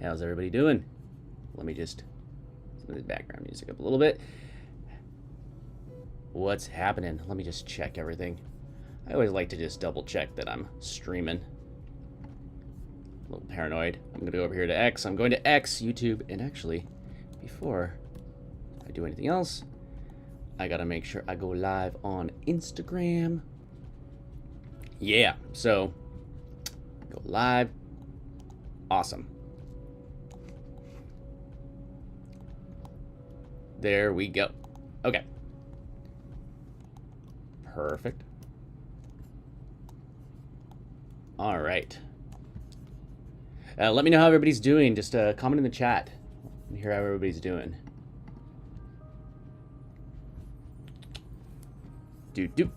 How's everybody doing? Let me just move the background music up a little bit. What's happening? Let me just check everything. I always like to just double check that I'm streaming. A little paranoid. I'm gonna go over here to X. I'm going to X, YouTube, and actually, before I do anything else, I gotta make sure I go live on Instagram. Yeah, so go live. Awesome. There we go. Okay. Perfect. All right. Let me know how everybody's doing. Just comment in the chat. Let me hear how everybody's doing.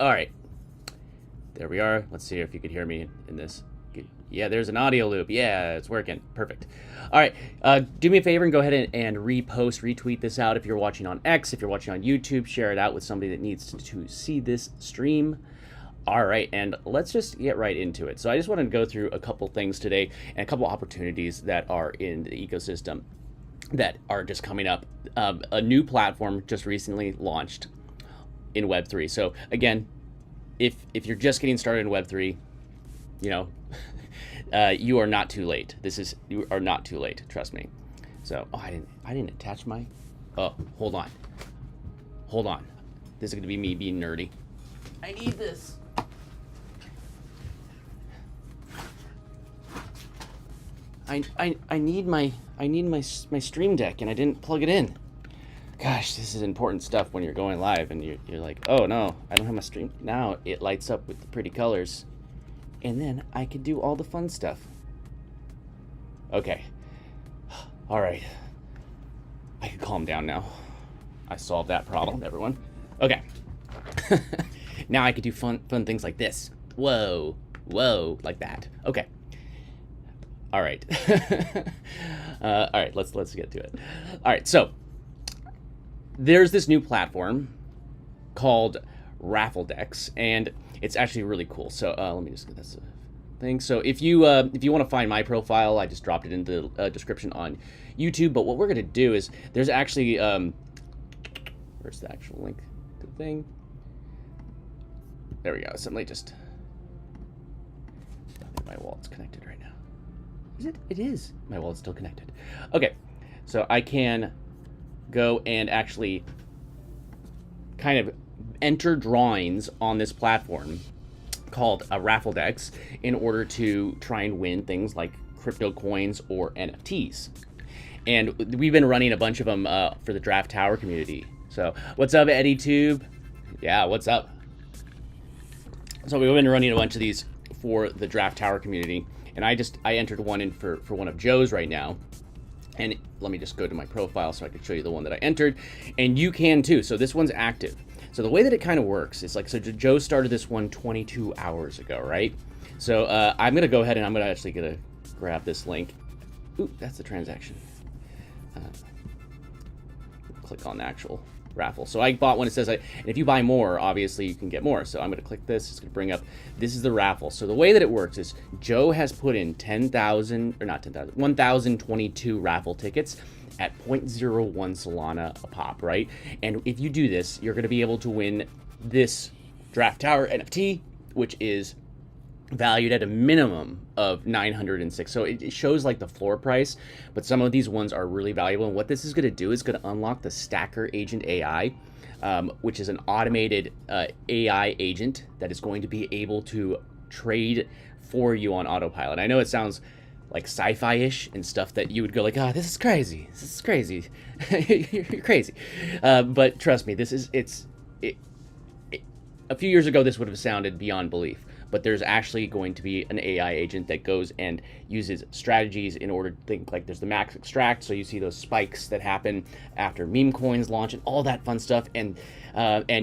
All right. There we are. Let's see if you could hear me in this. Yeah, there's an audio loop. Yeah, it's working. Perfect. All right. Do me a favor and go ahead and retweet this out. If you're watching on X, if you're watching on YouTube, share it out with somebody that needs to see this stream. All right, and let's just get right into it. So I just wanted to go through a couple things today and a couple opportunities that are in the ecosystem that are just coming up. A new platform just recently launched in Web3. So again, if you're just getting started in Web3, you know, you are not too late. You are not too late. Trust me. So, oh, I didn't attach my. Oh, hold on. This is gonna be me being nerdy. I need this. I need my stream deck, and I didn't plug it in. Gosh, this is important stuff when you're going live and you're like, oh no, I don't have my stream. Now it lights up with the pretty colors. And then I could do all the fun stuff. Okay. All right. I can calm down now. I solved that problem, everyone. Okay. Now I could do fun things like this. Whoa, like that. Okay. All right. All right, let's get to it. All right, so there's this new platform called Rafldex, and it's actually really cool. So let me just get this thing. So if you want to find my profile, I just dropped it in the description on YouTube. But what we're gonna do is there's actually where's the actual link to the thing? There we go. Somebody just. I think my wallet's connected right now. Is it? It is. My wallet's still connected. Okay, so I can go and actually kind of enter drawings on this platform called a Rafldex in order to try and win things like crypto coins or NFTs. And we've been running a bunch of them for the Draft Tower community. So what's up, Eddie Tube? Yeah, what's up? So we've been running a bunch of these for the Draft Tower community, and I entered one in for one of Joe's right now. And let me just go to my profile so I can show you the one that I entered, and you can too. So this one's active. So the way that it kind of works is like, so Joe started this one 22 hours ago, right? So I'm gonna go ahead and I'm gonna actually grab this link. Ooh, that's the transaction. Click on the actual raffle. So I bought one. It says, and if you buy more, obviously you can get more. So I'm gonna click this. It's gonna bring up. This is the raffle. So the way that it works is Joe has put in 1,022 raffle tickets at 0.01 Solana a pop, right? And if you do this, you're gonna be able to win this Draft Tower NFT, which is valued at a minimum of 906. So it shows like the floor price, but some of these ones are really valuable. And what this is going to do is going to unlock the Stacker Agent AI, which is an automated AI agent that is going to be able to trade for you on autopilot. I know it sounds like sci-fi-ish and stuff that you would go like, this is crazy. This is crazy. You're crazy. But trust me, a few years ago, this would have sounded beyond belief. But there's actually going to be an AI agent that goes and uses strategies in order to think, like there's the max extract. So you see those spikes that happen after meme coins launch and all that fun stuff. And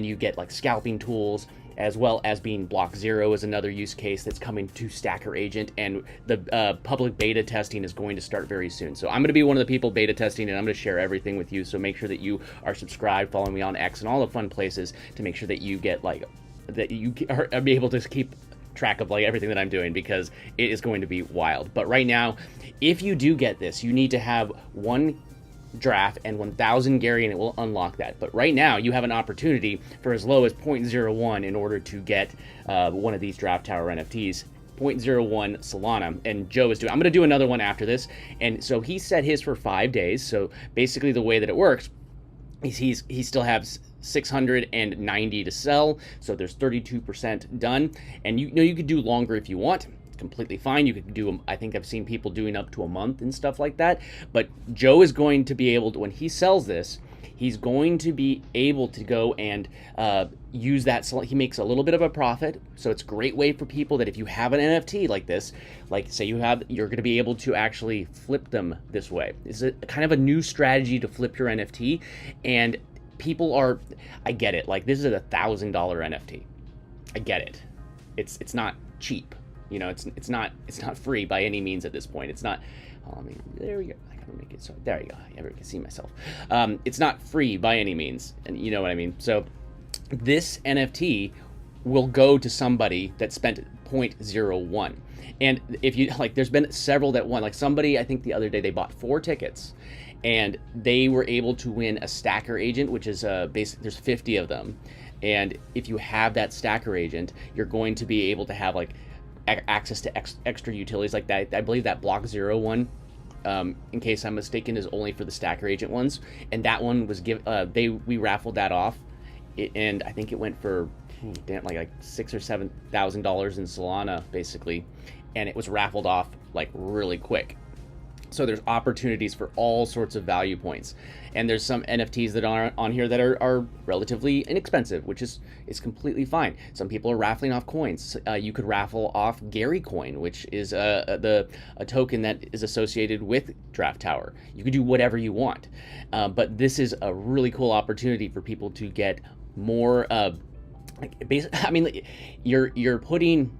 you get like scalping tools, as well as being block zero is another use case that's coming to Stacker Agent. And the public beta testing is going to start very soon. So I'm going to be one of the people beta testing, and I'm going to share everything with you. So make sure that you are subscribed, follow me on X and all the fun places to make sure that you get like, that you are able to keep track of like everything that I'm doing, because it is going to be wild. But right now, if you do get this, you need to have one draft and 1,000 Gary, and it will unlock that. But right now, you have an opportunity for as low as 0.01 in order to get one of these Draft Tower NFTs. 0.01 Solana, and Joe is doing, I'm going to do another one after this, and so he set his for 5 days. So basically the way that it works is he still has 690 to sell, so there's 32% done, and you know you could do longer if you want. It's completely fine. You could do, I think I've seen people doing up to a month and stuff like that, but Joe is going to be able to, when he sells this, he's going to be able to go and use that. He makes a little bit of a profit, so it's a great way for people that if you have an NFT like this, like say you're going to be able to actually flip them this way. It's a kind of a new strategy to flip your NFT, and people are, I get it. Like, this is $1,000 NFT. I get it. It's not cheap. You know, it's not free by any means at this point. It's not. I mean, there we go. I gotta make it so. There you go. I never can see myself. It's not free by any means, and you know what I mean. So this NFT will go to somebody that spent 0.01. And if you like, there's been several that won. Like somebody, I think the other day, they bought 4 tickets, and they were able to win a stacker agent, which is there's 50 of them. And if you have that stacker agent, you're going to be able to have like access to extra utilities like that. I believe that Block 0 one, in case I'm mistaken, is only for the stacker agent ones. And that one was we raffled that off, and I think it went for like $6,000 or $7,000 in Solana basically, and it was raffled off like really quick. So there's opportunities for all sorts of value points, and there's some NFTs that are on here that are relatively inexpensive, which is completely fine. Some people are raffling off coins. You could raffle off Gary Coin, which is a token that is associated with Draft Tower. You can do whatever you want, but this is a really cool opportunity for people to get more. I mean, you're putting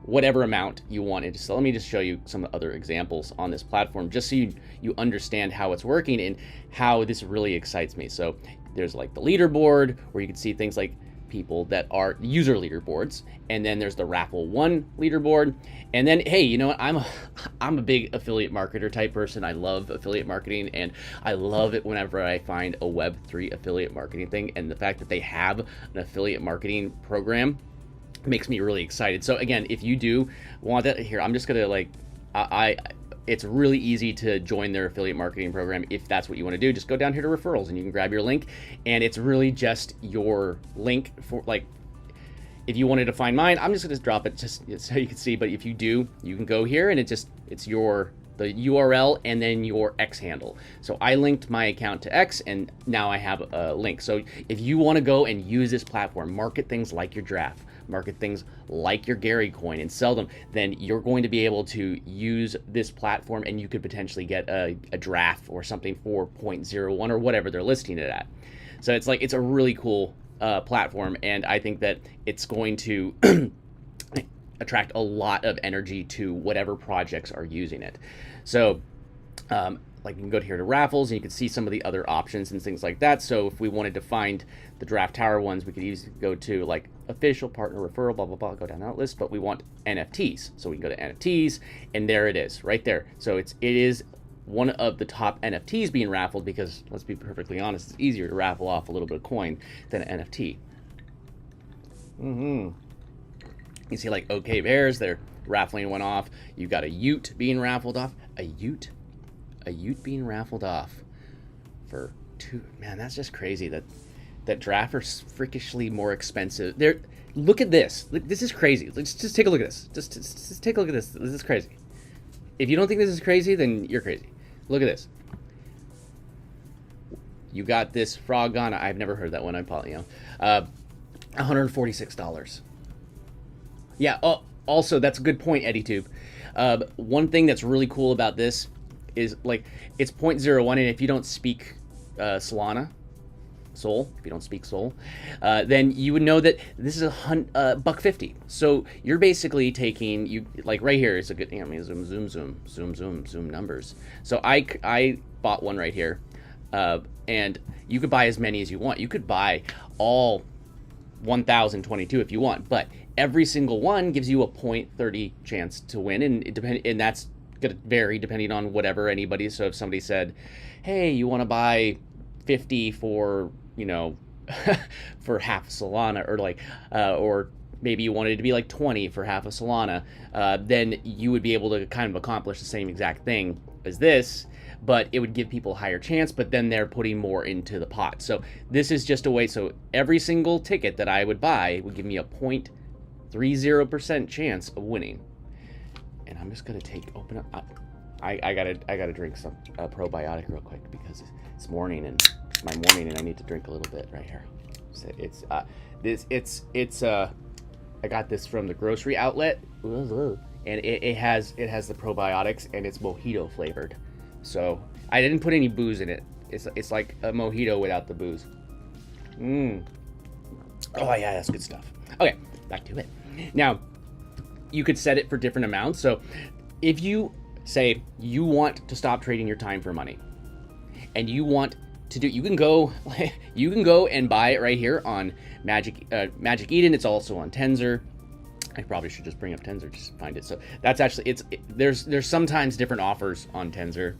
whatever amount you want into. So let me just show you some other examples on this platform, just so you understand how it's working and how this really excites me. So there's like the leaderboard, where you can see things like people that are user leaderboards, and then there's the Raffle 1 leaderboard, and then hey, you know what, I'm a big affiliate marketer type person. I love affiliate marketing, and I love it whenever I find a Web3 affiliate marketing thing, and the fact that they have an affiliate marketing program makes me really excited. So again, if you do want that, here, I'm just gonna like, it's really easy to join their affiliate marketing program. If that's what you want to do, just go down here to referrals and you can grab your link, and it's really just your link for, like, if you wanted to find mine, I'm just gonna drop it just so you can see. But if you do, you can go here, and it's the URL and then your X handle. So I linked my account to X, and now I have a link. So if you want to go and use this platform, market things like your draft, market things like your Gary coin, and sell them, then you're going to be able to use this platform, and you could potentially get a draft or something for 0.01 or whatever they're listing it at. So it's like, it's a really cool platform, and I think that it's going to attract a lot of energy to whatever projects are using it. So like, you can go here to Raffles, and you can see some of the other options and things like that. So if we wanted to find the Draft Tower ones, we could easily go to like official partner referral, blah, blah, blah, go down that list. But we want NFTs. So we can go to NFTs, and there it is right there. So it is one of the top NFTs being raffled, because let's be perfectly honest, it's easier to raffle off a little bit of coin than an NFT. You see like OK Bears, they're raffling one off. You got a Ute being raffled off. A Ute being raffled off for man, that's just crazy that draft are freakishly more expensive. Look at this. Look, this is crazy. Let's just take a look at this. Just take a look at this. This is crazy. If you don't think this is crazy, then you're crazy. Look at this. You got this Frog Ghana. I've never heard that one. $146. Yeah. Oh, also, that's a good point, EddieTube. One thing that's really cool about this is, like, it's 0.01, and if you don't speak Solana, Sol, if you don't speak Sol, then you would know that this is $1.50. So you're basically taking, like right here is a good, I mean, zoom numbers. So I bought one right here, and you could buy as many as you want. You could buy all 1022 if you want, but every single one gives you a 0.30 chance to win, and that's going to vary depending on whatever anybody. So if somebody said, hey, you want to buy 50 for, you know, for half a Solana, or like, or maybe you wanted it to be like 20 for half a Solana, then you would be able to kind of accomplish the same exact thing as this, but it would give people a higher chance, but then they're putting more into the pot. So this is just a way, so every single ticket that I would buy would give me a 0.30% chance of winning. And I'm just gonna open up, I gotta drink some probiotic real quick because it's morning and it's my morning and I need to drink a little bit right here. So I got this from the grocery outlet, and it has the probiotics, and it's mojito flavored. So I didn't put any booze in it. It's like a mojito without the booze. Oh yeah, that's good stuff. Okay, back to it. Now, you could set it for different amounts. So if you say you want to stop trading your time for money, and you want to do, you can go and buy it right here on Magic Eden. It's also on Tensor. I probably should just bring up Tensor just to find it. So that's actually, there's sometimes different offers on Tensor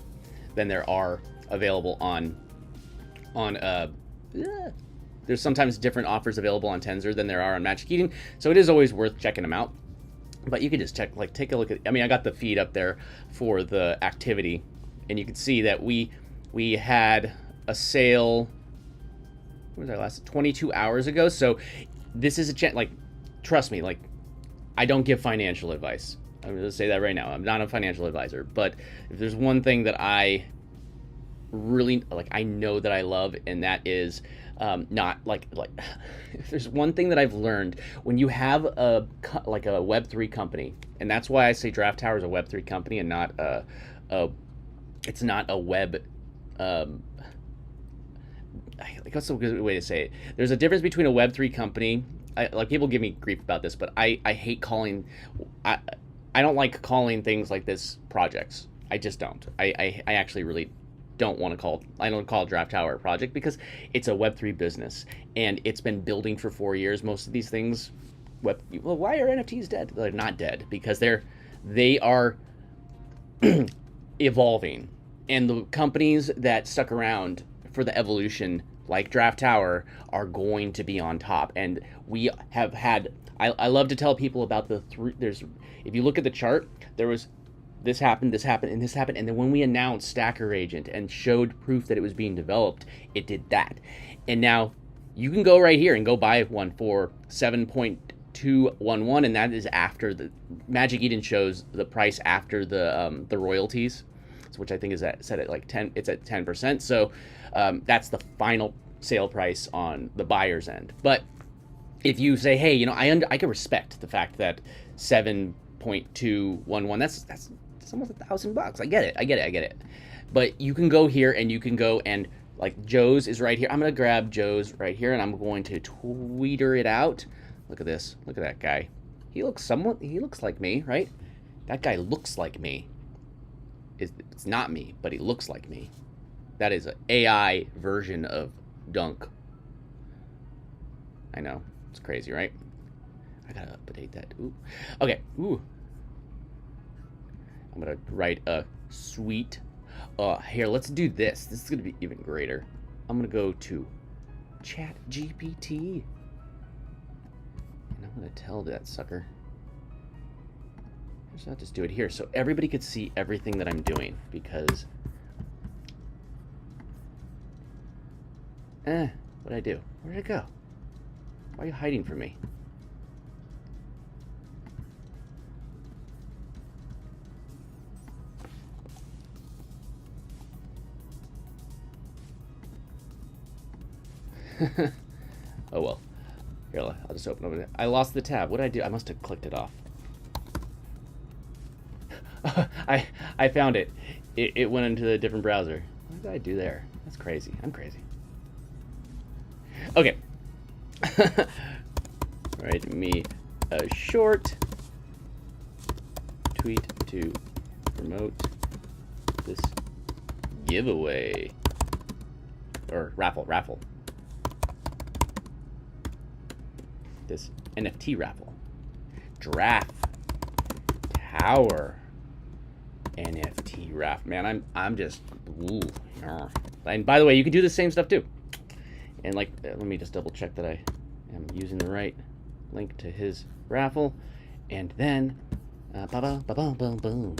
than there are available there's sometimes different offers available on Tensor than there are on Magic Eden. So it is always worth checking them out. But you can just take a look at, I mean, I got the feed up there for the activity, and you can see that we had a sale, what was our last, 22 hours ago. So this is a chance, like, trust me, like, I don't give financial advice. I'm going to say that right now. I'm not a financial advisor, but if there's one thing that I really, like, I know that I love, and that is not like if there's one thing that I've learned, when you have a Web3 company, and that's why I say Draft Tower is a Web3 company and not it's not a web, what's a good way to say it? There's a difference between a Web3 company. Like, people give me grief about this, but I hate calling, I don't like calling things like this projects. I just don't. I actually really don't want to call, I don't call Draft Tower a project, because it's a Web3 business and it's been building for 4 years. Most of these things, well, why are NFTs dead? They're not dead because they are evolving, and the companies that stuck around for the evolution, like Draft Tower, are going to be on top. And we have had, I love to tell people about if you look at the chart, there was this happened, and this happened, and then when we announced Stacker Agent and showed proof that it was being developed, it did that. And now you can go right here and go buy one for 7.211, and that is after the Magic Eden shows the price after the royalties, which I think is set at like 10. It's at 10%. So that's the final sale price on the buyer's end. But if you say, hey, you know, I can respect the fact that 7.211, that's almost $1,000. I get it. But you can go here and you can go and, like, Joe's is right here. I'm gonna grab Joe's right here and I'm going to tweeter it out. Look at this. Look at that guy. He looks like me, right? That guy looks like me. It's not me, but he looks like me. That is an AI version of Dunk. I know, it's crazy, right? I gotta update that. Ooh. Okay. Ooh. I'm gonna write a sweet. Here, let's do this. This is gonna be even greater. I'm gonna go to Chat GPT, and I'm gonna tell that sucker. I'll just do it here so everybody could see everything that I'm doing, because what did I do? Where did it go? Why are you hiding from me? Oh well. Here, I'll just open it. I lost the tab. What did I do? I must have clicked it off. I found it. It went into a different browser. What did I do there? That's crazy. I'm crazy. Okay. Write me a short tweet to promote this giveaway. Or raffle. this NFT raffle. Draft Tower NFT raffle. Man, I'm just, ooh. And by the way, you can do the same stuff too. And like, let me just double check that I am using the right link to his raffle. And then, boom. I'm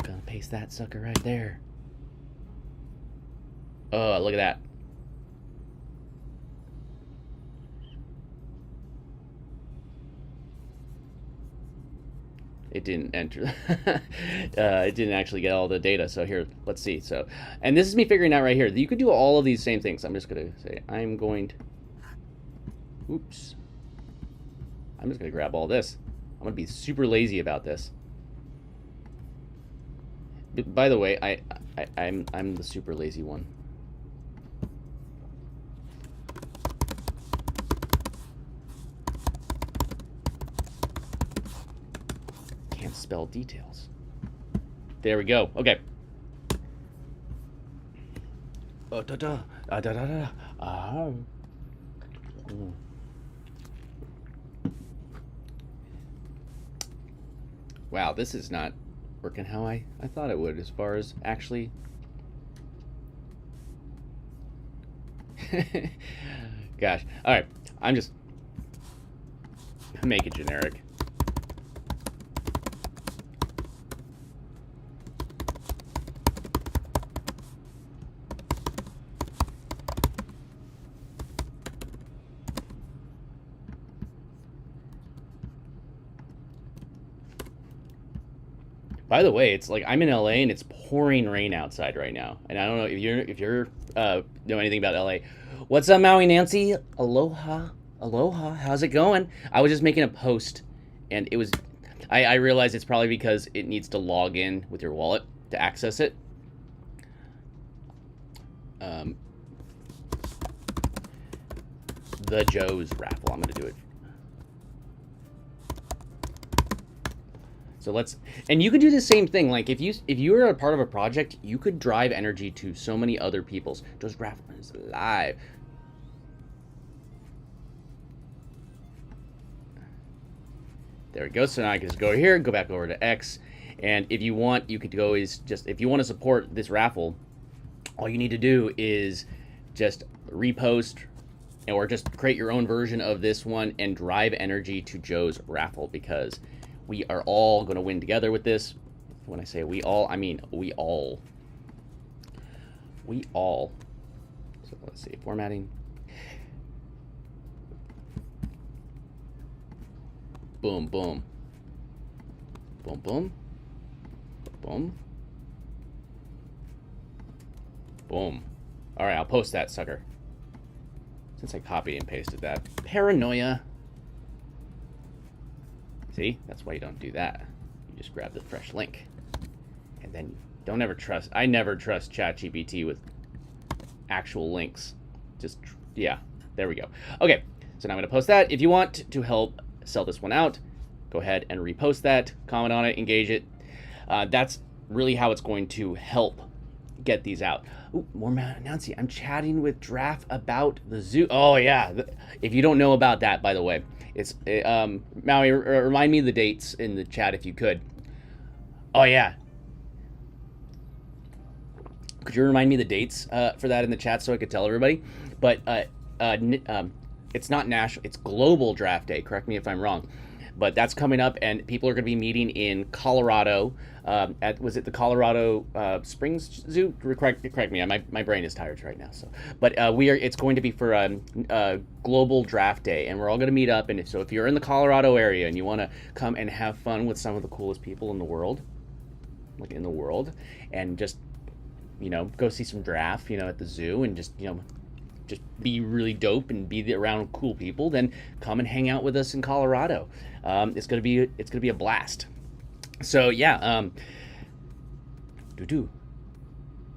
gonna paste that sucker right there. Oh, look at that. It didn't enter. It didn't actually get all the data. So here, let's see. So, and this is me figuring out right here. You could do all of these same things. I'm just going to say, I'm just going to grab all this. I'm going to be super lazy about this. By the way, I'm the super lazy one. Can't spell details. There we go. Okay. Wow, this is not working how I thought it would as far as actually. Gosh. All right. I'm just make it generic. By the way, it's like I'm in LA and it's pouring rain outside right now. And I don't know if you're know anything about LA. What's up, Maui Nancy? Aloha. How's it going? I was just making a post and it was I realized it's probably because it needs to log in with your wallet to access it. The Joe's raffle. I'm gonna do it. So let's, and you could do the same thing. Like if you are a part of a project, you could drive energy to so many other people's. Joe's raffle is live. There we go. So now I can just go here, go back over to X, and if you want, you could go if you want to support this raffle, all you need to do is just repost or just create your own version of this one and drive energy to Joe's raffle, because we are all going to win together with this. When I say we all, I mean we all. We all. So let's see, formatting. Boom, boom. Boom, boom. Boom. Boom. All right, I'll post that sucker. Since I copied and pasted that. Paranoia. See, that's why you don't do that. You just grab the fresh link. And then don't ever trust, I never trust ChatGPT with actual links. Just, yeah, there we go. Okay, so now I'm gonna post that. If you want to help sell this one out, go ahead and repost that, comment on it, engage it. That's really how it's going to help get these out. Ooh, more Nancy, I'm chatting with Draft about the zoo. Oh yeah, if you don't know about that, by the way, it's Maui, remind me the dates in the chat if you could. Oh yeah, could you remind me the dates for that in the chat so I could tell everybody? But it's not national, it's Global Draft Day. Correct me if I'm wrong, but that's coming up, and people are going to be meeting in Colorado. Was it the Colorado Springs Zoo? Correct me. My brain is tired right now. So, but it's going to be for Global Draft Day, and we're all going to meet up. And so if you're in the Colorado area and you want to come and have fun with some of the coolest people in the world, and just go see some draft, at the zoo, and just be really dope and be around cool people, then come and hang out with us in Colorado. It's gonna be a blast. So yeah,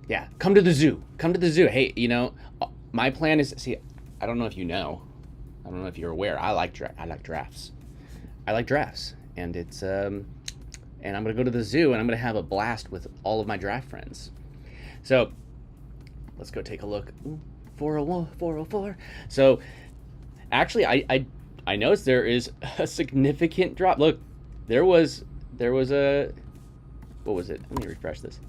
yeah, come to the zoo. Hey, my plan is, see, I don't know if you're aware, I like drafts. And it's and I'm gonna go to the zoo and I'm gonna have a blast with all of my draft friends. So let's go take a look. Ooh, 401, 404. So actually, I noticed there is a significant drop. Look, there was a, what was it? Let me refresh this.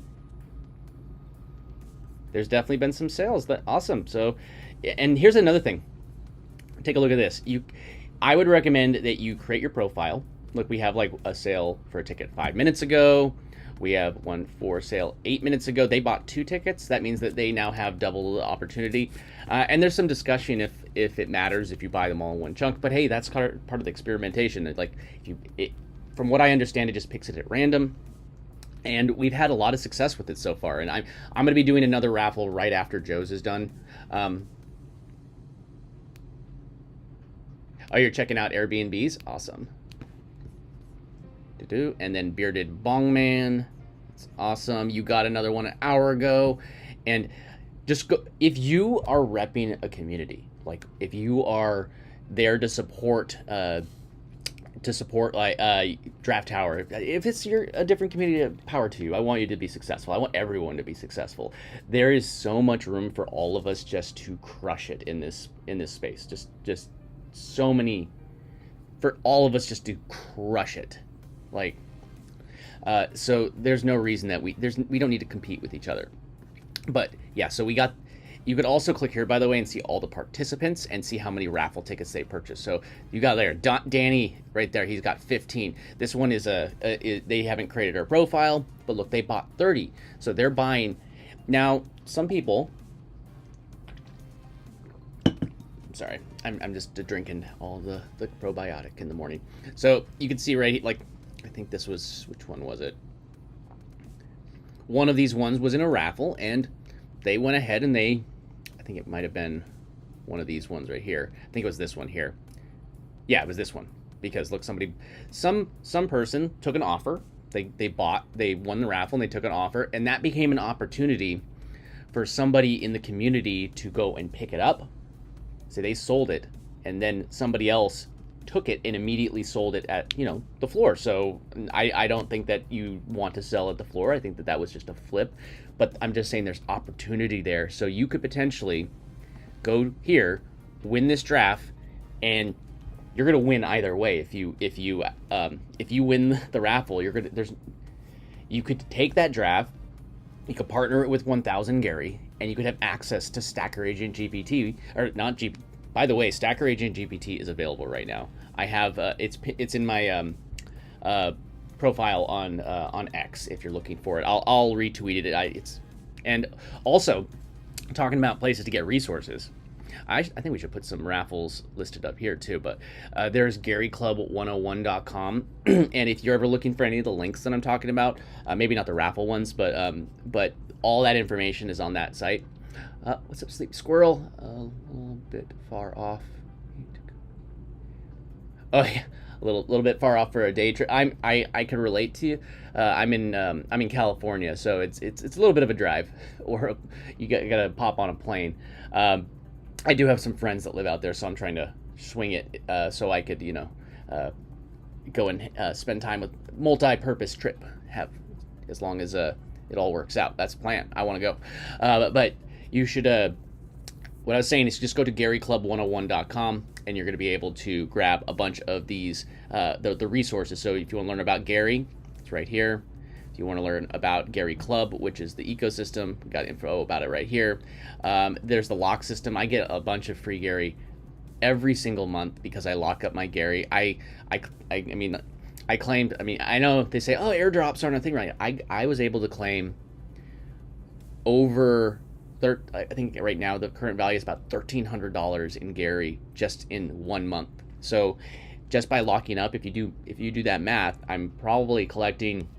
There's definitely been some sales. That awesome. So, and here's another thing. Take a look at this. I would recommend that you create your profile. Look, we have like a sale for a ticket 5 minutes ago. We have one for sale 8 minutes ago. They bought 2 tickets. That means that they now have double the opportunity. And there's some discussion if it matters if you buy them all in one chunk. But hey, that's part of the experimentation. Like, from what I understand, it just picks it at random. And we've had a lot of success with it so far. And I'm going to be doing another raffle right after Joe's is done. Oh, you're checking out Airbnbs? Awesome. And then Bearded Bongman. It's awesome. You got another one an hour ago. And just go, if you are repping a community, like if you are there to support like Draft Tower, if it's a different community, power to you. I want you to be successful. I want everyone to be successful. There is so much room for all of us just to crush it in this space. Just so many for all of us just to crush it. Like, so there's no reason that we don't need to compete with each other. But yeah, so you could also click here, by the way, and see all the participants and see how many raffle tickets they purchased. So you got there, Danny right there, he's got 15. This one is they haven't created their profile, but look, they bought 30. So they're buying. Now, some people, sorry, I'm just drinking all the probiotic in the morning. So you can see right, like, I think this was, which one was it? One of these ones was in a raffle, and they went ahead and I think it might have been one of these ones right here. I think it was this one here. Yeah, it was this one. Because look, some person took an offer. They won the raffle and they took an offer, and that became an opportunity for somebody in the community to go and pick it up. So they sold it, and then somebody else took it and immediately sold it at, the floor. So I don't think that you want to sell at the floor. I think that was just a flip, but I'm just saying there's opportunity there. So you could potentially go here, win this draft, and you're gonna win either way. If you win the raffle, you could take that draft, you could partner it with 1000 Gary, and you could have access to Stacker Agent GPT, or not GPT. By the way, Stacker Agent GPT is available right now. I have it's in my profile on X if you're looking for it. I'll retweet it. And also talking about places to get resources. I think we should put some raffles listed up here too. But there's GaryClub101.com, and if you're ever looking for any of the links that I'm talking about, maybe not the raffle ones, but all that information is on that site. What's up, Sleepy Squirrel? A little bit far off. Oh yeah, a little bit far off for a day trip. I can relate to you. I'm in California, so it's a little bit of a drive, or you gotta pop on a plane. I do have some friends that live out there, so I'm trying to swing it so I could go and spend time with multi-purpose trip. As long as it all works out. That's the plan. I want to go, but. You should, what I was saying is just go to GaryClub101.com, and you're going to be able to grab a bunch of these, the resources. So if you want to learn about Gary, it's right here. If you want to learn about Gary Club, which is the ecosystem, we got info about it right here. There's the lock system. I get a bunch of free Gary every single month because I lock up my Gary. I claimed, I know they say, oh, airdrops aren't a thing, right? I was able to claim over... I think right now the current value is about $1,300 in Gary just in 1 month. So just by locking up, if you do that math, I'm probably collecting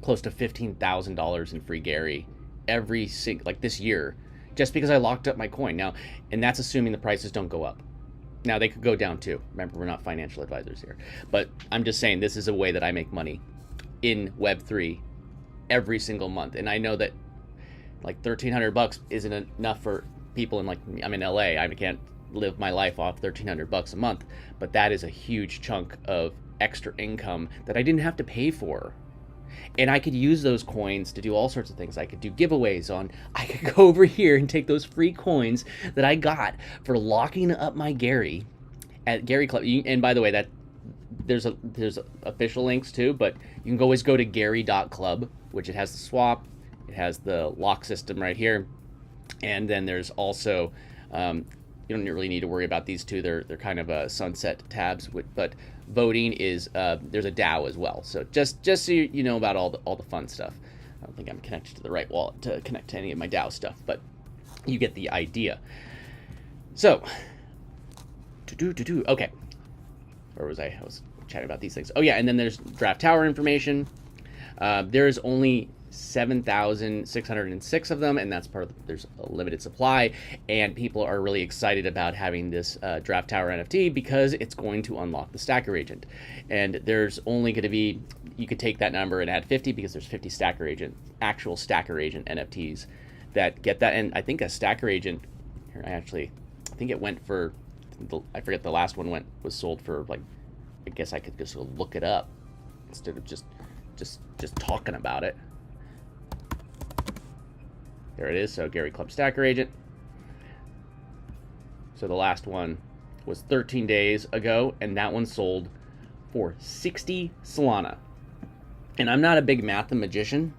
close to $15,000 in free Gary like this year, just because I locked up my coin. Now, and that's assuming the prices don't go up. Now they could go down too. Remember, we're not financial advisors here, but I'm just saying this is a way that I make money in Web3 every single month, and I know that. Like $1,300 isn't enough for people I'm in LA. I can't live my life off $1,300 a month, but that is a huge chunk of extra income that I didn't have to pay for. And I could use those coins to do all sorts of things. I could do giveaways I could go over here and take those free coins that I got for locking up my Gary, at Gary Club. And by the way, that there's official links too, but you can always go to gary.club, which it has the swap, it has the lock system right here, and then there's also you don't really need to worry about these two. They're kind of sunset tabs, but voting is there's a DAO as well. So just so you know about all the fun stuff. I don't think I'm connected to the right wallet to connect to any of my DAO stuff, but you get the idea. So, okay. Where was I? I was chatting about these things. Oh yeah, and then there's draft tower information. There's only 7,606 of them, and that's part of there's a limited supply, and people are really excited about having this draft tower NFT because it's going to unlock the stacker agent. And there's only going to be, you could take that number and add 50 because there's 50 actual stacker agent NFTs that get that. And I think a stacker agent here, I think it went for, I forget the last one was sold for, like, I guess I could just look it up instead of just talking about it. There it is. So Gary Club Stacker Agent. So the last one was 13 days ago, and that one sold for 60 Solana. And I'm not a big mathematician.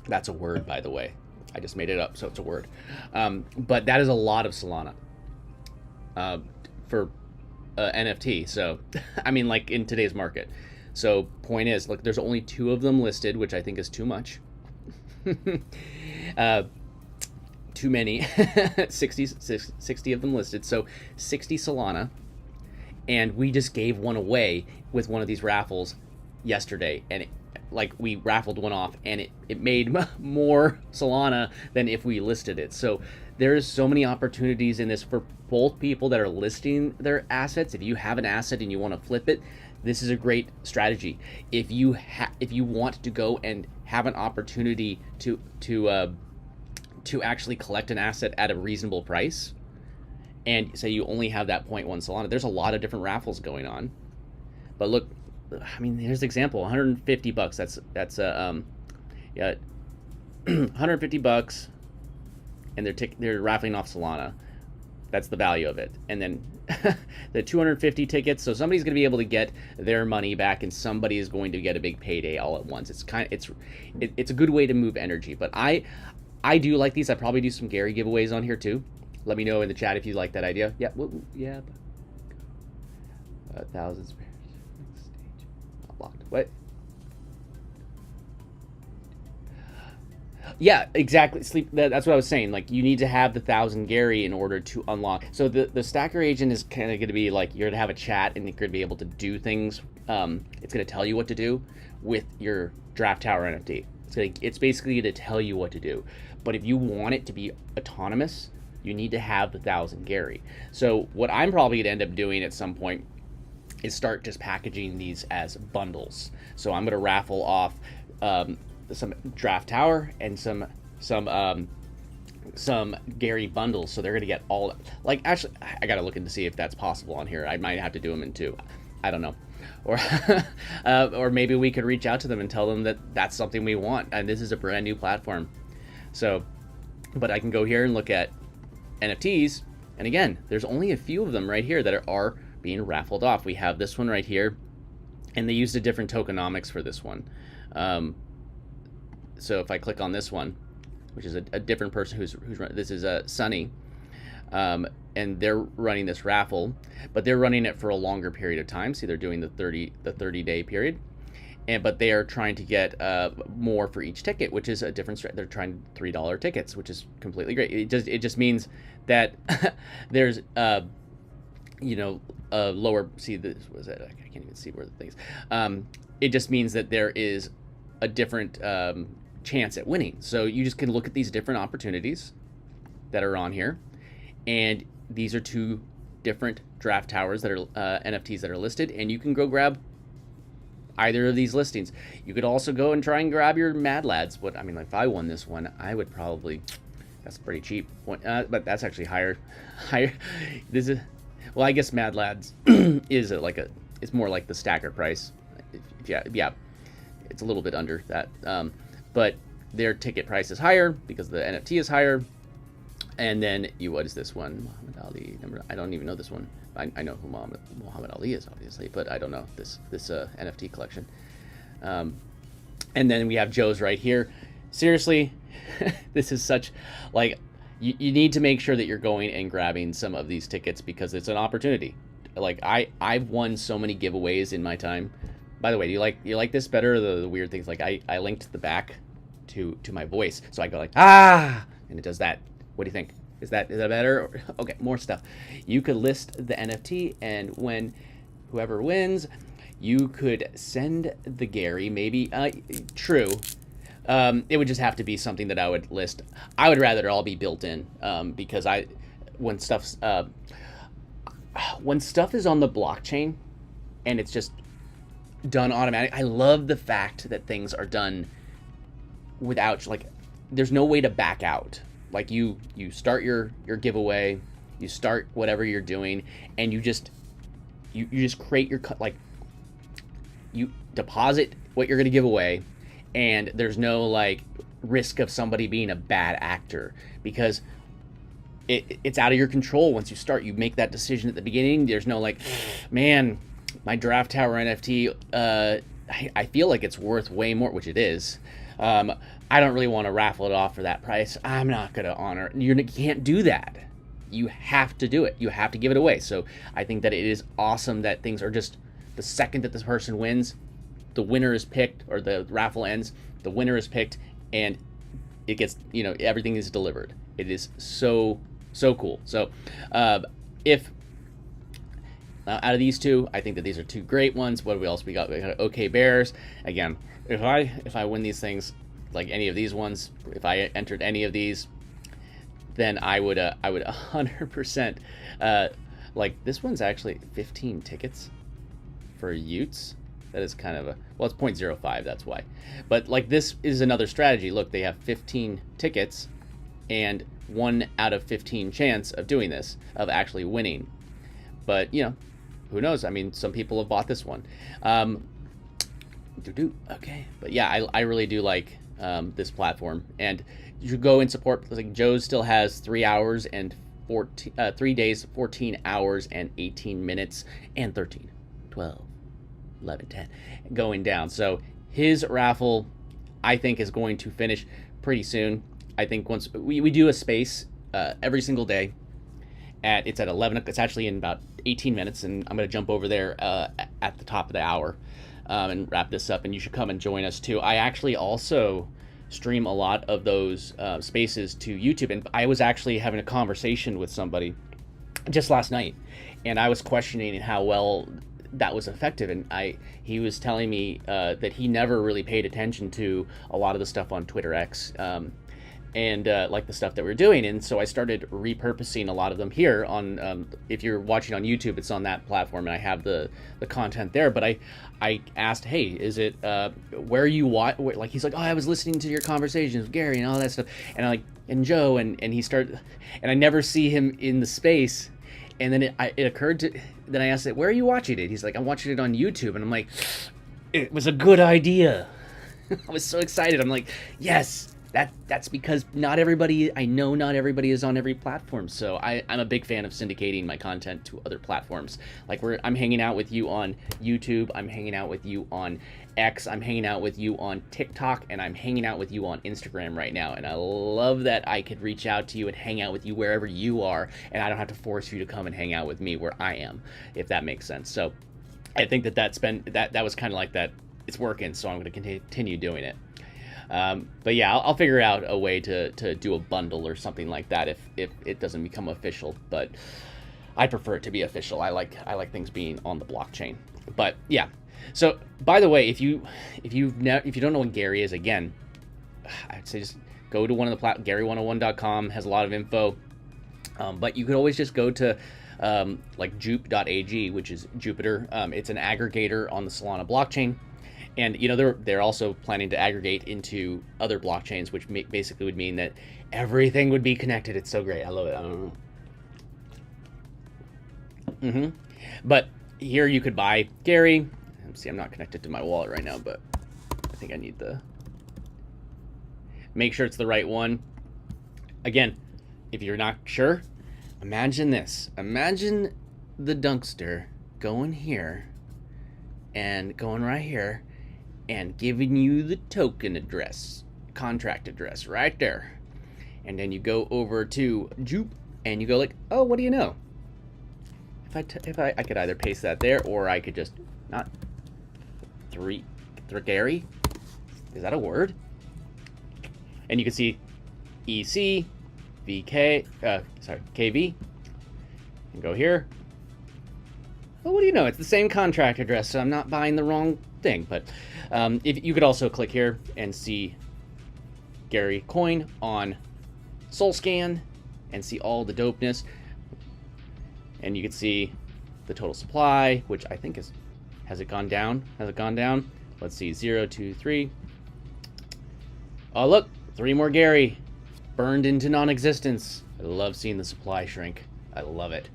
That's a word, by the way. I just made it up, so it's a word. But that is a lot of Solana for NFT. So, I mean, like in today's market. So point is, look, there's only 2 of them listed, which I think is too much. Too many. 60 of them listed. So 60 Solana. And we just gave one away with one of these raffles yesterday. And we raffled one off, and it made more Solana than if we listed it. So there's so many opportunities in this for both people that are listing their assets. If you have an asset and you want to flip it, this is a great strategy. If you want to go and have an opportunity to actually collect an asset at a reasonable price, and say you only have that 0.1 Solana, there's a lot of different raffles going on. But look, I mean, here's an example: 150 bucks. That's yeah, 150 bucks, and they're raffling off Solana. That's the value of it. And then the 250 tickets. So somebody's going to be able to get their money back, and somebody is going to get a big payday all at once. It's a good way to move energy. But I do like these. I probably do some Gary giveaways on here too. Let me know in the chat if you like that idea. Yeah, yeah. 1,000 spares. Not locked. What? Yeah, exactly. That's what I was saying. Like, you need to have the 1,000 Gary in order to unlock. So the stacker agent is kind of going to be like, you're going to have a chat, and you're going to be able to do things. It's going to tell you what to do with your draft tower NFT. It's basically going to tell you what to do. But if you want it to be autonomous, you need to have the 1,000 Gary. So what I'm probably going to end up doing at some point is start just packaging these as bundles. So I'm going to raffle off some draft tower and some Gary bundles, so they're gonna get all, like, actually I gotta look into see if that's possible on here. I might have to do them in 2, I don't know, or maybe we could reach out to them and tell them that that's something we want, and this is a brand new platform. So, but I can go here and look at NFTs, and again, there's only a few of them right here that are being raffled off. We have this one right here, and they used a different tokenomics for this one. So if I click on this one, which is a different person who's running, this is Sunny, and they're running this raffle, but they're running it for a longer period of time. See, they're doing the 30-day period, but they are trying to get more for each ticket, which is a different. They're trying $3 tickets, which is completely great. It just means that there's a lower. See, this was it. I can't even see where the things. It just means that there is a different chance at winning. So you just can look at these different opportunities that are on here, and these are 2 different draft towers that are NFTs that are listed, and you can go grab either of these listings. You could also go and try and grab your Mad Lads. If I won this one, I would probably, that's pretty cheap, but that's actually higher. This is, well, I guess Mad Lads is it's more like the stacker price. Yeah, it's a little bit under that. But their ticket price is higher because the NFT is higher. And then what is this one? Muhammad Ali. I don't even know this one. I know who Muhammad Ali is, obviously, but I don't know this NFT collection. And then we have Joe's right here. Seriously, this is such, like, you need to make sure that you're going and grabbing some of these tickets because it's an opportunity. Like, I've won so many giveaways in my time. By the way, do you like this better? The weird things, like I linked the back to my voice, so I go like and it does that. What do you think? Is that better? Okay, more stuff. You could list the NFT, and when whoever wins, you could send the Gary. Maybe true. It would just have to be something that I would list. I would rather it all be built in because when stuff is on the blockchain and it's just done automatic. I love the fact that things are done without, like, there's no way to back out. Like, you start your giveaway, you start whatever you're doing, and you just create your, like, you deposit what you're going to give away, and there's no, like, risk of somebody being a bad actor because it's out of your control. Once you start, you make that decision at the beginning. There's no, like, man, my Draft Tower NFT, I feel like it's worth way more, which it is. I don't really want to raffle it off for that price. I'm not going to honor it. You can't do that. You have to do it. You have to give it away. So I think that it is awesome that things are just, the second that this person wins, the winner is picked, or the raffle ends, the winner is picked, and it gets, everything is delivered. It is so cool. So if out of these two, I think that these are two great ones. What do we else? We got OK Bears. Again, if I win these things, like any of these ones, if I entered any of these, then I would 100%, like, this one's actually 15 tickets for Utes. That is kind of well, it's 0.05, that's why. But, like, this is another strategy. Look, they have 15 tickets and 1 out of 15 chance of doing this, of actually winning. But, who knows? I mean, some people have bought this one. Okay. But yeah, I really do like this platform, and you should go and support. Like, Joe still has 3 hours and 3 days, 14 hours and 18 minutes and 13, 12, 11, 10 going down. So his raffle, I think, is going to finish pretty soon. I think once we do a space every single day it's at 11. It's actually in about 18 minutes, and I'm going to jump over there at the top of the hour and wrap this up, and you should come and join us too. I actually also stream a lot of those spaces to YouTube, and I was actually having a conversation with somebody just last night, and I was questioning how well that was effective, and he was telling me that he never really paid attention to a lot of the stuff on Twitter X, and like the stuff that we're doing, and so I started repurposing a lot of them here on, if you're watching on YouTube, it's on that platform, and I have the content there. But I asked, hey, is it where you watch? Like, he's like, oh, I was listening to your conversations with Gary and all that stuff, and and Joe, and he started, and I never see him in the space, and then it occurred to, then I asked it, where are you watching it? He's like, I'm watching it on YouTube, and I'm like, it was a good idea. I was so excited. I'm like, yes. That's because not everybody is on every platform. So I'm a big fan of syndicating my content to other platforms. Like, I'm hanging out with you on YouTube, I'm hanging out with you on X, I'm hanging out with you on TikTok, and I'm hanging out with you on Instagram right now. And I love that I could reach out to you and hang out with you wherever you are, and I don't have to force you to come and hang out with me where I am, if that makes sense. So I think that was kind of like that. It's working, so I'm going to continue doing it. But yeah, I'll figure out a way to do a bundle or something like that if it doesn't become official. But I prefer it to be official. I like things being on the blockchain. But yeah. So by the way, if you don't know what Gary is, again, I'd say just go to one of the Gary101.com, has a lot of info. But you could always just go to like jupe.ag, which is Jupiter. It's an aggregator on the Solana blockchain. And, they're also planning to aggregate into other blockchains, which basically would mean that everything would be connected. It's so great. I love it. But here you could buy Gary. See, I'm not connected to my wallet right now, but I think I need make sure it's the right one. Again, if you're not sure, imagine this. Imagine the dunkster going here and going right here and giving you the token address, contract address right there. And then you go over to Jupe and you go like, oh, what do you know? If I could either paste that there, or I could just not Gary. Is that a word? And you can see EC, VK, KV, and go here. Well, what do you know? It's the same contract address, so I'm not buying the wrong thing. But if you could also click here and see Gary coin on SoulScan and see all the dopeness. And you can see the total supply, which I think has it gone down? Has it gone down? Let's see, 0, 2, 3. Oh, look, 3 more Gary burned into non-existence. I love seeing the supply shrink. I love it.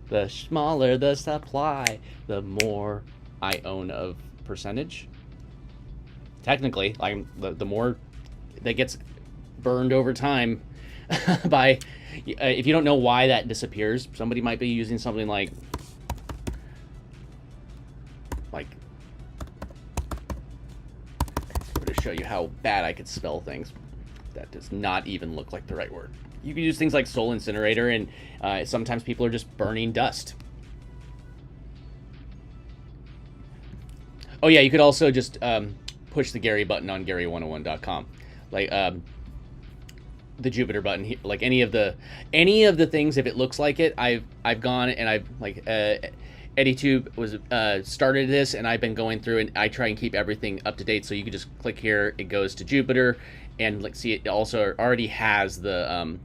The smaller the supply, the more I own of percentage. Technically, the more that gets burned over time by, if you don't know why that disappears, somebody might be using something like to show you how bad I could spell things. That does not even look like the right word. You can use things like Soul Incinerator, and sometimes people are just burning dust. Oh yeah, you could also just push the Gary button on Gary101.com, like the Jupiter button here, like any of the things. If it looks like it, I've gone and I've like EddieTube was started this, and I've been going through and I try and keep everything up to date. So you can just click here, it goes to Jupiter, and like see it also already has the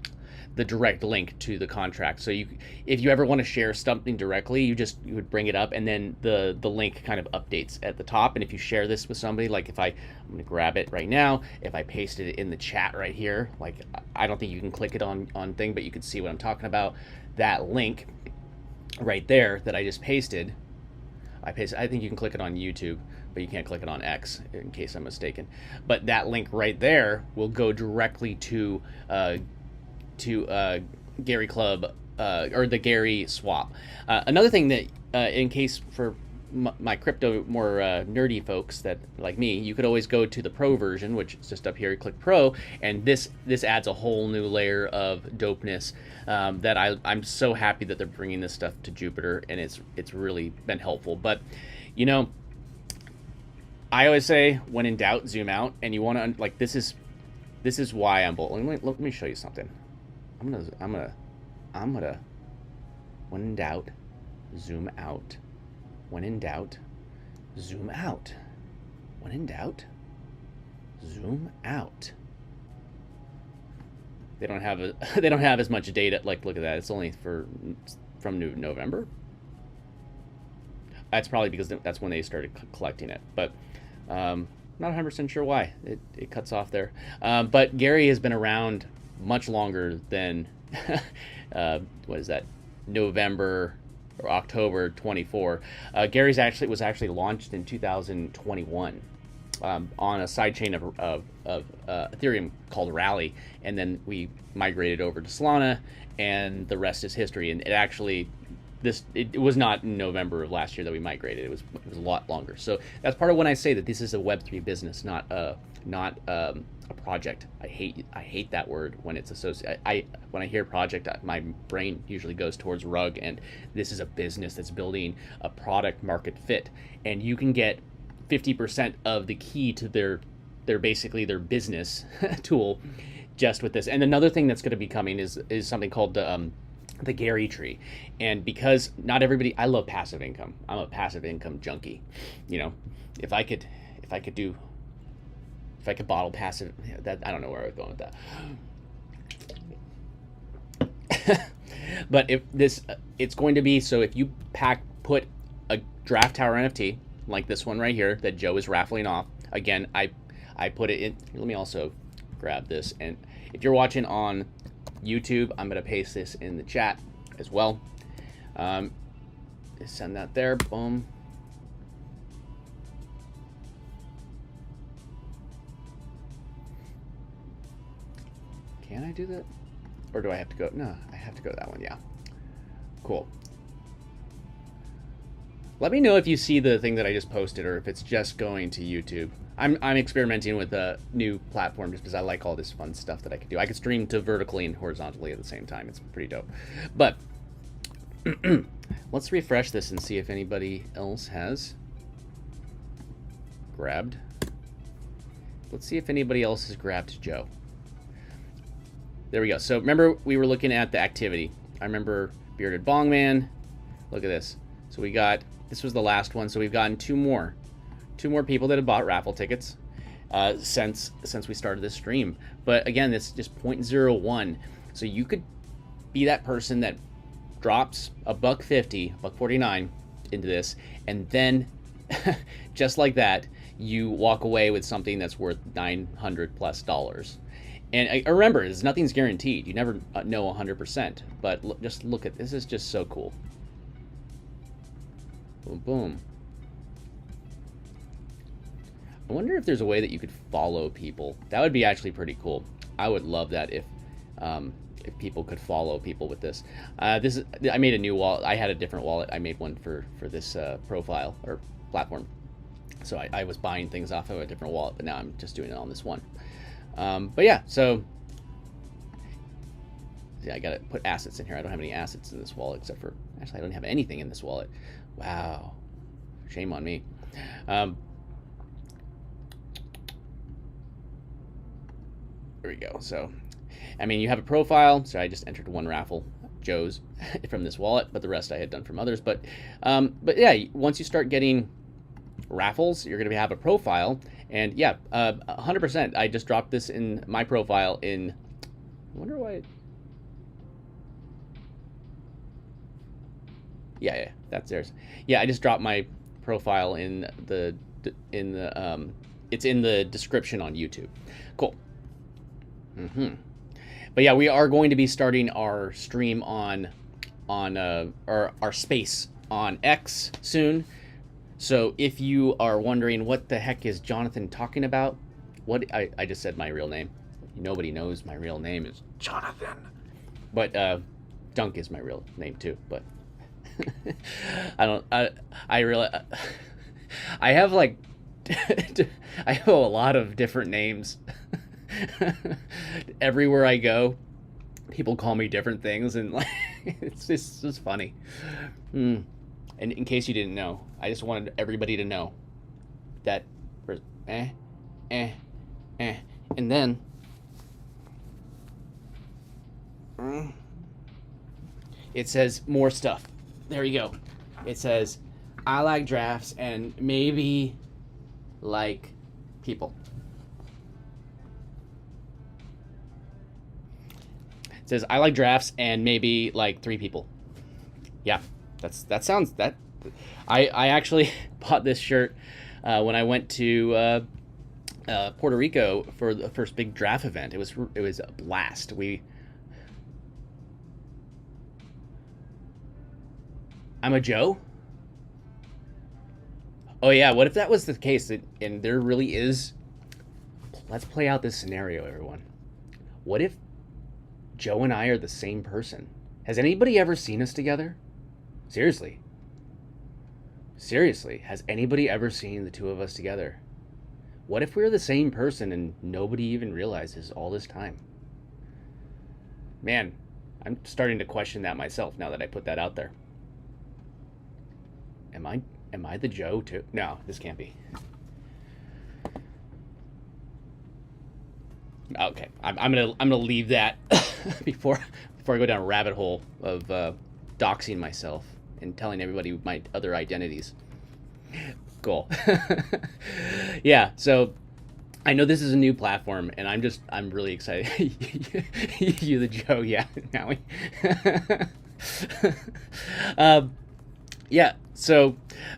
direct link to the contract. So if you ever want to share something directly, you would bring it up, and then the link kind of updates at the top. And if you share this with somebody, like I'm gonna grab it right now, if I pasted it in the chat right here, like I don't think you can click it on thing, but you can see what I'm talking about. That link right there that I just pasted, I think you can click it on YouTube, but you can't click it on X, in case I'm mistaken. But that link right there will go directly to Gary Club, or the Gary swap. Another thing that, in case for my crypto more nerdy folks that like me, you could always go to the Pro version, which is just up here. Click Pro, and this adds a whole new layer of dopeness that I'm so happy that they're bringing this stuff to Jupiter, and it's really been helpful. But you know, I always say, when in doubt, zoom out. And you want to like this is why I'm bold. Let me show you something. I'm gonna when in doubt, zoom out. When in doubt, zoom out. When in doubt, zoom out. They don't have as much data. Like, look at that. It's only from November. That's probably because that's when they started collecting it. But not 100% sure why it cuts off there. But Gary has been around much longer than what is that? November or October 24. Gary's was actually launched in 2021 on a sidechain of Ethereum called Rally, and then we migrated over to Solana, and the rest is history. And it was not in November of last year that we migrated. It was a lot longer. So that's part of when I say that this is a Web3 business, not a project. I hate that word when it's associated. When I hear project, my brain usually goes towards rug, and this is a business that's building a product market fit, and you can get 50% of the key to their basically their business tool just with this. And another thing that's going to be coming is something called the Gary tree. And because not everybody, I love passive income. I'm a passive income junkie. You know, if I could bottle passive, that I don't know where I was going with that. But it's going to be, so if you put a Draft Tower NFT like this one right here that Joe is raffling off, again, I put it in. Let me also grab this, and if you're watching on YouTube, I'm gonna paste this in the chat as well. Send that there, boom. Can I do that? Or do I have to go? No, I have to go to that one. Yeah. Cool. Let me know if you see the thing that I just posted or if it's just going to YouTube. I'm experimenting with a new platform just because I like all this fun stuff that I can do. I can stream to vertically and horizontally at the same time. It's pretty dope. But let's refresh this and see if anybody else has grabbed. Let's see if anybody else has grabbed Joe. There we go. So remember we were looking at the activity. I remember Bearded Bongman. Look at this. So we got, this was the last one. So we've gotten two more people that have bought raffle tickets since we started this stream. But again, it's just 0.01. So you could be that person that drops $1.50, $1.49 into this, and then just like that, you walk away with something that's worth $900+. And remember, nothing's guaranteed. You never know 100%. But just look at this. Is just so cool. Boom, boom. I wonder if there's a way that you could follow people. That would be actually pretty cool. I would love that if people could follow people with this. I made a new wallet. I had a different wallet. I made one for this profile or platform. So I was buying things off of a different wallet, but now I'm just doing it on this one. But yeah, so yeah, I gotta put assets in here. I don't have any assets in this wallet except for, actually I don't have anything in this wallet. Wow, shame on me. There we go. So, I mean, you have a profile. So I just entered one raffle, Joe's, from this wallet, but the rest I had done from others. But yeah, once you start getting raffles, you're going to have a profile. And yeah, 100%. I just dropped this in my profile in, I wonder why. Yeah, that's theirs. Yeah, I just dropped my profile in the it's in the description on YouTube. Cool. But yeah, we are going to be starting our stream on our space on X soon. So if you are wondering what the heck is Jonathan talking about, what I just said my real name. Nobody knows my real name is Jonathan. But Dunk is my real name too, but I really I have like I have a lot of different names. Everywhere I go, people call me different things, and like it's just funny. And in case you didn't know, I just wanted everybody to know that and then it says more stuff. There you go. It says I like drafts and maybe like people. It says I like drafts and maybe like 3 people. Yeah, that sounds. I actually bought this shirt when I went to Puerto Rico for the first big draft event. It was a blast. I'm a Joe? Oh yeah, what if that was the case and there really is... Let's play out this scenario, everyone. What if Joe and I are the same person? Has anybody ever seen us together? Seriously. Seriously, has anybody ever seen the two of us together? What if we're the same person and nobody even realizes all this time? Man, I'm starting to question that myself now that I put that out there. Am I the Joe too? No, this can't be. Okay, I'm gonna leave that before I go down a rabbit hole of doxing myself and telling everybody my other identities. Cool. Yeah, so I know this is a new platform, and I'm really excited. You the Joe, yeah, now yeah, so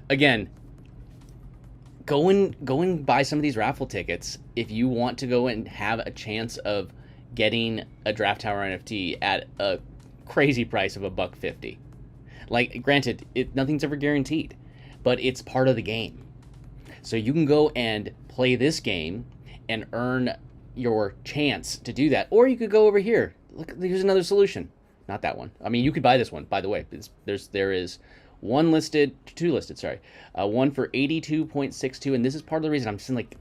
again, go and buy some of these raffle tickets if you want to go and have a chance of getting a Draft Tower NFT at a crazy price of $1.50. Like, granted, nothing's ever guaranteed, but it's part of the game. So you can go and play this game and earn your chance to do that. Or you could go over here, look, here's another solution. Not that one. I mean, you could buy this one, by the way. There is one listed, two listed, sorry. One for 82.62, and this is part of the reason I'm saying, like,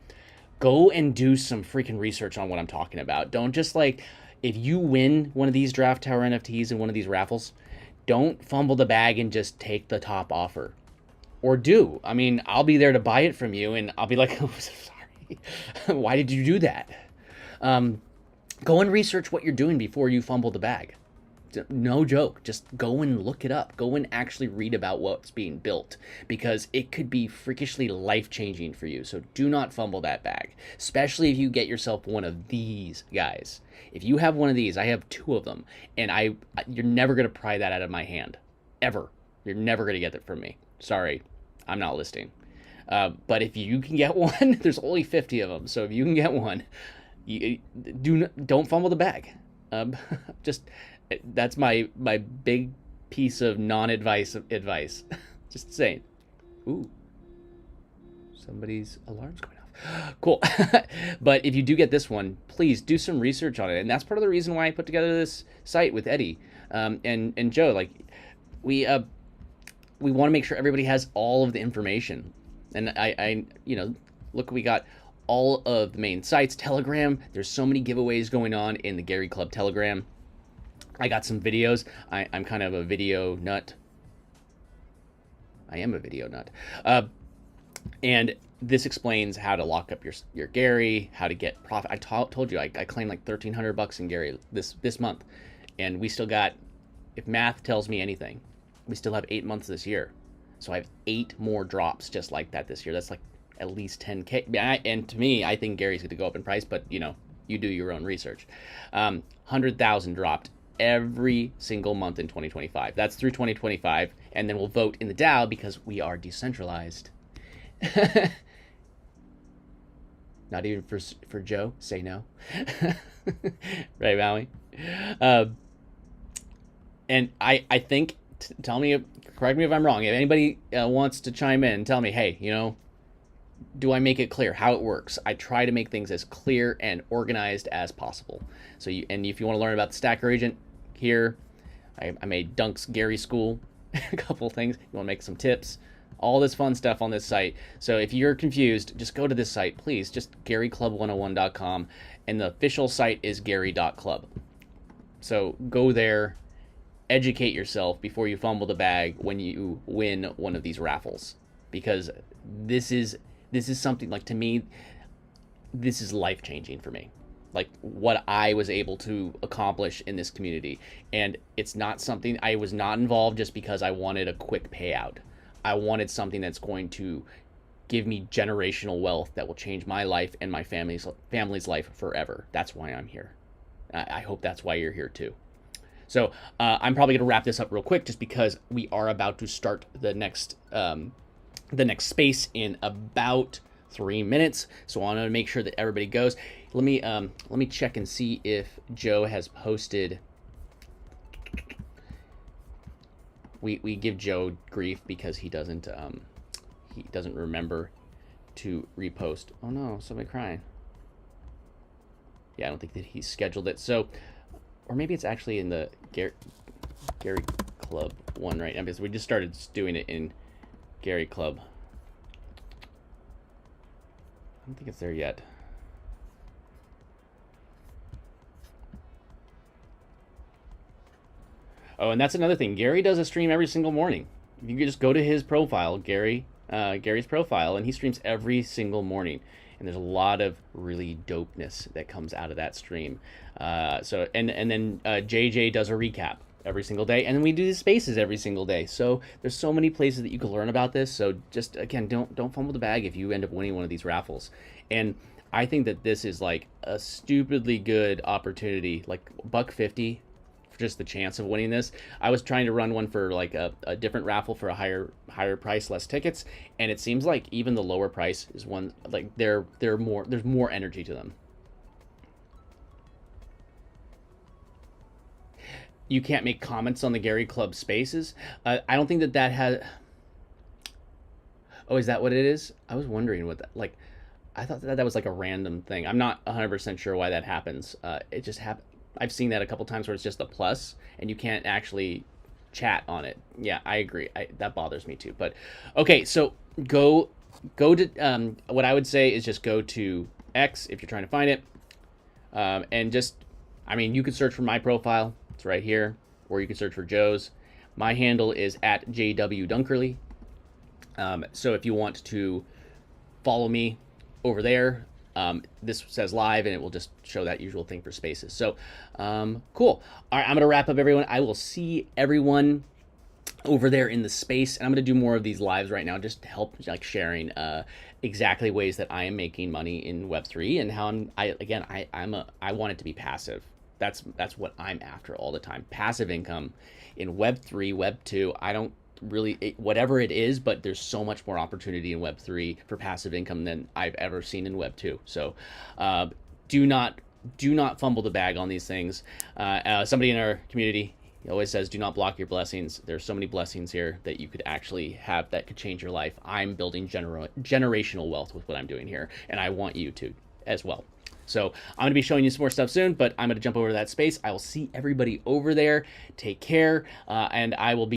go and do some freaking research on what I'm talking about. Don't just, like, if you win one of these Draft Tower NFTs and one of these raffles, don't fumble the bag and just take the top offer. Or do. I mean, I'll be there to buy it from you, and I'll be like, oh, sorry. Why did you do that? Go and research what you're doing before you fumble the bag. No joke. Just go and look it up. Go and actually read about what's being built, because it could be freakishly life-changing for you. So do not fumble that bag, especially if you get yourself one of these guys. If you have one of these, I have two of them, and you're never going to pry that out of my hand. Ever. You're never going to get it from me. Sorry. I'm not listing. But if you can get one, there's only 50 of them. So if you can get one, don't fumble the bag. That's my big piece of non-advice advice. Just saying. Ooh, somebody's alarm's going off. Cool. But if you do get this one, please do some research on it, and that's part of the reason why I put together this site with Eddie and Joe. Like, we want to make sure everybody has all of the information, and I look, we got all of the main sites. Telegram, there's so many giveaways going on in the Gary Club Telegram. I got some videos. I'm kind of a video nut. I am a video nut. And this explains how to lock up your Gary, how to get profit. I told you I claimed like $1,300 in Gary this month, and we still got, if math tells me anything, we still have 8 months this year. So I have 8 more drops just like that this year. That's like at least 10K. And to me, I think Gary's going to go up in price, but you do your own research. 100,000 dropped every single month in 2025. That's through 2025, and then we'll vote in the DAO because we are decentralized. Not even for Joe, say no. Right, Maui? And I think, tell me, correct me if I'm wrong, if anybody wants to chime in, tell me, hey, do I make it clear how it works? I try to make things as clear and organized as possible. So if you want to learn about the Stacker Agent, here I made Dunk's Gary School, a couple things. You want to make some tips, all this fun stuff on this site. So if you're confused, just go to this site, please. Just GaryClub101.com, and the official site is Gary.club. So go there, educate yourself before you fumble the bag when you win one of these raffles, because this is something, like, to me, this is life-changing for me, like what I was able to accomplish in this community. And it's not something, I was not involved just because I wanted a quick payout. I wanted something that's going to give me generational wealth that will change my life and my family's life forever. That's why I'm here. I hope that's why you're here too. So I'm probably going to wrap this up real quick, just because we are about to start the next space in about 3 minutes. So I want to make sure that everybody goes. Let me check and see if Joe has posted. We give Joe grief because he doesn't remember to repost. Oh no, somebody crying. Yeah, I don't think that he scheduled it. So, or maybe it's actually in the Gary Club one right now, because we just started doing it in Gary Club. I don't think it's there yet. Oh, and that's another thing. Gary does a stream every single morning. You can just go to his profile, Gary's profile, and he streams every single morning. And there's a lot of really dopeness that comes out of that stream. So then JJ does a recap every single day, and then we do the spaces every single day. So there's so many places that you can learn about this. So just, again, don't fumble the bag if you end up winning one of these raffles. And I think that this is like a stupidly good opportunity, like $1.50 for just the chance of winning this. I was trying to run one for like a different raffle for a higher price, less tickets, and it seems like even the lower price is one, like there's more energy to them. You can't make comments on the Gary Club spaces. I don't think that has. Oh, is that what it is? I was wondering what that, like, I thought that was like a random thing. I'm not 100% sure why that happens. It just happened. I've seen that a couple times where it's just a plus and you can't actually chat on it. Yeah, I agree. That bothers me too. But okay, so go to what I would say is just go to X if you're trying to find it, and just, I mean, you could search for my profile. It's right here, or you can search for Joe's. My handle is at JW so if you want to follow me over there, this says live and it will just show that usual thing for spaces. So cool. All right, I'm gonna wrap up, everyone. I will see everyone over there in the space, and I'm gonna do more of these lives right now just to help, like, sharing exactly ways that I am making money in Web3 and how I want it to be passive. That's what I'm after all the time. Passive income in Web3, Web2. I don't really, whatever it is, but there's so much more opportunity in Web3 for passive income than I've ever seen in Web2. So do not fumble the bag on these things. Somebody in our community, he always says, do not block your blessings. There's so many blessings here that you could actually have that could change your life. I'm building generational wealth with what I'm doing here, and I want you to as well. So I'm going to be showing you some more stuff soon, but I'm going to jump over to that space. I will see everybody over there. Take care, and I will be